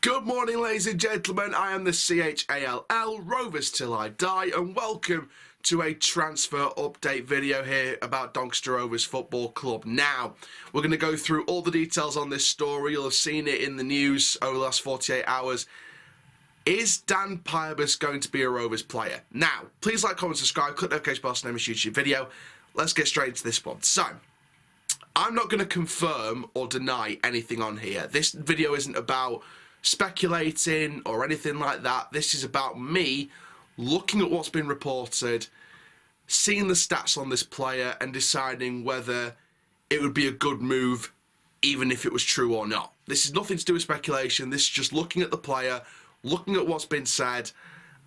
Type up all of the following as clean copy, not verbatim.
Good morning, ladies and gentlemen. I am the CHALL, Rovers till I die, and welcome to a transfer update video here about Doncaster Rovers Football Club. Now, we're going to go through all the details on this story. You'll have seen it in the news over the last 48 hours. Is Dan Pybus going to be a Rovers player? Now, please like, comment, subscribe, click the notification bell to name this YouTube video. Let's get straight into this one. So, I'm not going to confirm or deny anything on here. This video isn't about speculating or anything like that. This is about me looking at what's been reported, seeing the stats on this player and deciding whether it would be a good move even if it was true or not. This is nothing to do with speculation. This is just looking at the player, looking at what's been said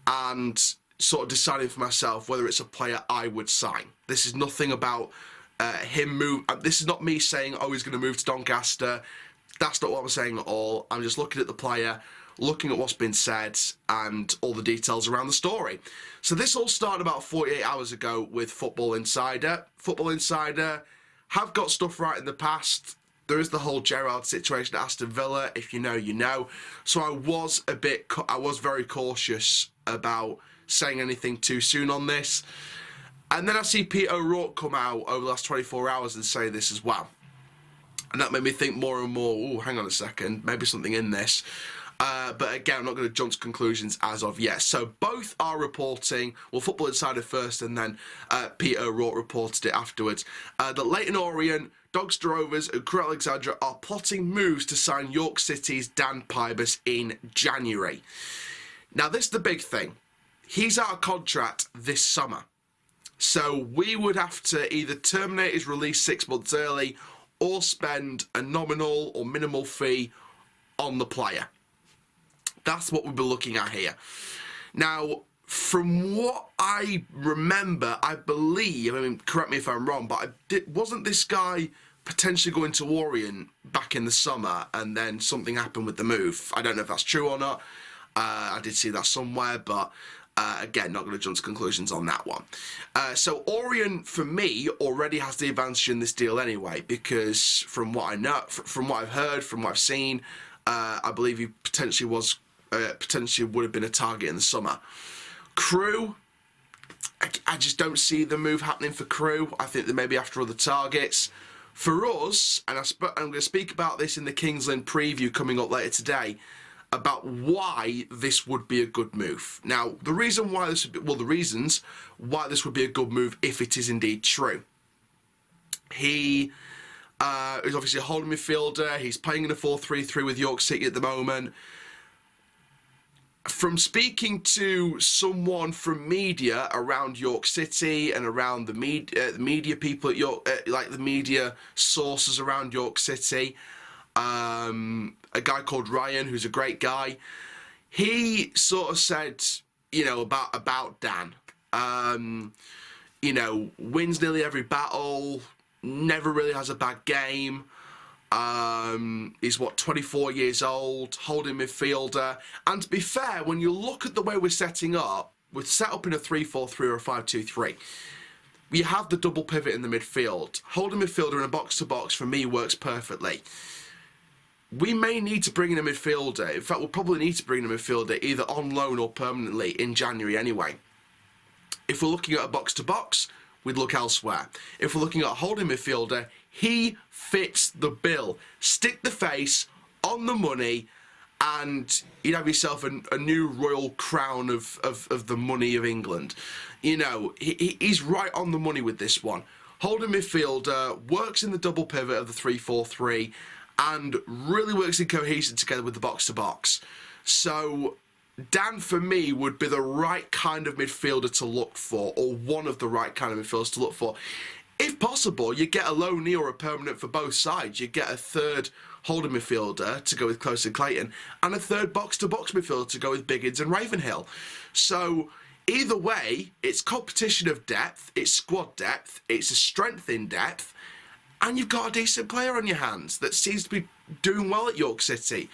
and sort of deciding for myself whether it's a player I would sign. This is nothing about him move. This is not me saying, oh, he's going to move to Doncaster. That's not what I'm saying at all. I'm just looking at the player, looking at what's been said and all the details around the story. So this all started about 48 hours ago with Football Insider. Football Insider have got stuff right in the past. There is the whole Gerrard situation at Aston Villa. If you know, you know. So I was very cautious about saying anything too soon on this. And then I see Peter O'Rourke come out over the last 24 hours and say this as well. And that made me think more and more, oh, hang on a second, maybe something in this. But again, I'm not going to jump to conclusions as of yet. So both are reporting, well, Football Insider first and then Peter O'Rourke reported it afterwards, that Leyton, Orient, Doncaster Rovers and Crewe, Alexandra are plotting moves to sign York City's Dan Pybus in January. Now, this is the big thing. He's out of contract this summer. So we would have to either terminate his release 6 months early or spend a nominal or minimal fee on the player. That's what we'll be looking at here. Now, from what I remember, I believe, I mean, correct me if I'm wrong, but wasn't this guy potentially going to Orient back in the summer and then something happened with the move? I don't know if that's true or not. I did see that somewhere, but again, not going to jump to conclusions on that one. So Orient, for me, already has the advantage in this deal anyway, because from what I know, from what I've heard, from what I've seen, I believe he potentially would have been a target in the summer. Crewe, I just don't see the move happening for Crewe. I think they may be after other targets. For us, and I'm going to speak about this in the Kings Lynn preview coming up later today, about why this would be a good move. Now, the reason why this would be, well, the reasons why this would be a good move if it is indeed true. He is obviously a holding midfielder. He's playing in a 4-3-3 with York City at the moment. From speaking to someone from media around York City and around the media people at York, like the media sources around York City, a guy called Ryan, who's a great guy, he sort of said, you know, about Dan, you know, wins nearly every battle, never really has a bad game, he's, 24 years old, holding midfielder, and to be fair, when you look at the way we're setting up, we're set up in a 3-4-3 or a 5-2-3. You have the double pivot in the midfield. Holding midfielder in a box-to-box, for me, works perfectly. We may need to bring in a midfielder. In fact, we'll probably need to bring in a midfielder either on loan or permanently in January anyway. If we're looking at a box-to-box, we'd look elsewhere. If we're looking at a holding midfielder, he fits the bill. Stick the face on the money and you'd have yourself a new royal crown of the money of England. You know, he's right on the money with this one. Holding midfielder, works in the double pivot of the 3-4-3, and really works in cohesion together with the box-to-box. So Dan, for me, would be the right kind of midfielder to look for, or one of the right kind of midfielders to look for. If possible, you get a loanee or a permanent for both sides. You get a third holding midfielder to go with Close and Clayton, and a third box-to-box midfielder to go with Biggins and Ravenhill. So either way, it's competition of depth, it's squad depth, it's a strength in depth, and you've got a decent player on your hands that seems to be doing well at York City.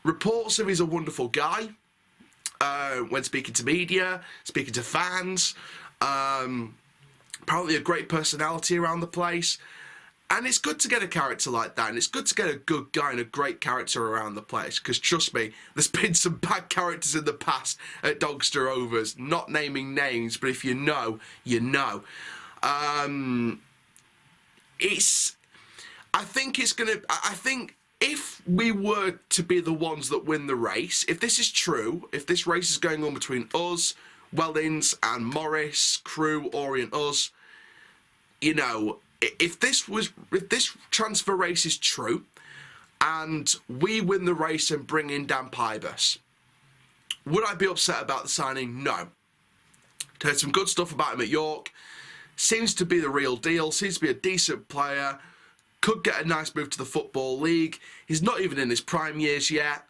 Reports of he's a wonderful guy when speaking to media, speaking to fans. Apparently a great personality around the place. And it's good to get a character like that, and it's good to get a good guy and a great character around the place, because trust me, there's been some bad characters in the past at Doncaster Rovers, not naming names, but if you know, you know. I think if we were to be the ones that win the race, if this is true, if this race is going on between us, Wellings and Morris, Crewe, Orient, us, you know, if this transfer race is true and we win the race and bring in Dan Pybus, would I be upset about the signing? No. Heard some good stuff about him at York. Seems to be the real deal. Seems to be a decent player. Could get a nice move to the Football League. He's not even in his prime years yet.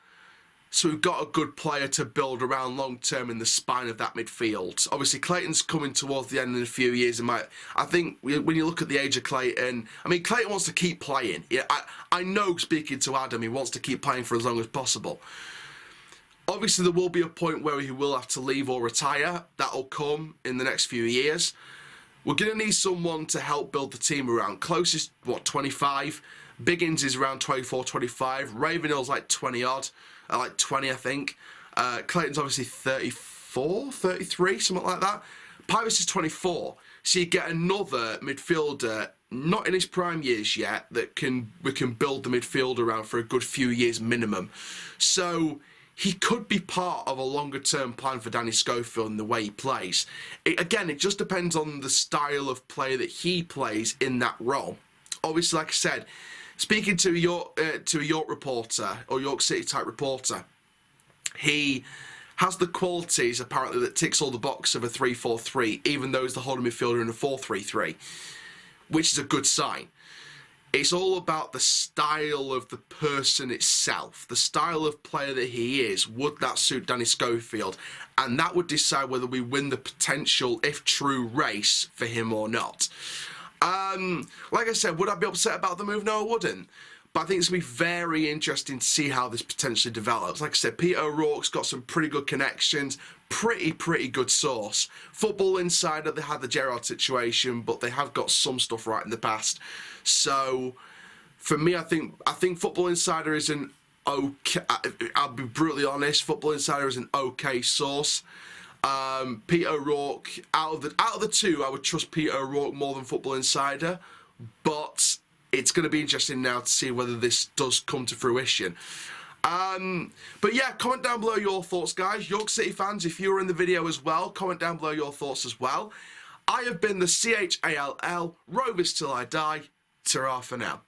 So we've got a good player to build around long term in the spine of that midfield. Obviously, Clayton's coming towards the end in a few years. I think when you look at the age of Clayton, I mean, Clayton wants to keep playing. Yeah, I know, speaking to Adam, he wants to keep playing for as long as possible. Obviously, there will be a point where he will have to leave or retire. That'll come in the next few years. We're going to need someone to help build the team around. Closest, 25? Biggins is around 24, 25. Ravenhill's like 20-odd. Like 20, I think. Clayton's obviously 34, 33, something like that. Pybus is 24. So you get another midfielder, not in his prime years yet, that we can build the midfield around for a good few years minimum. So he could be part of a longer-term plan for Danny Schofield and the way he plays. Again, it just depends on the style of play that he plays in that role. Obviously, like I said, speaking to a York reporter, or York City type reporter, he has the qualities, apparently, that ticks all the boxes of a 3-4-3, even though he's the holding midfielder in a 4-3-3, which is a good sign. It's all about the style of the person itself, the style of player that he is. Would that suit Danny Schofield? And that would decide whether we win the potential, if true, race for him or not. Like I said, would I be upset about the move? No, I wouldn't. But I think it's going to be very interesting to see how this potentially develops. Like I said, Peter O'Rourke's got some pretty good connections, pretty good source. Football Insider, they had the Gerrard situation, but they have got some stuff right in the past. So, for me, I think Football Insider is an okay, I'll be brutally honest, Football Insider is an okay source. Peter O'Rourke, out of the two, I would trust Peter O'Rourke more than Football Insider, but it's going to be interesting now to see whether this does come to fruition. But yeah, comment down below your thoughts, guys. York City fans, if you were in the video as well, comment down below your thoughts as well. I have been the CHALL, Rovers till I die. Ta-ra for now.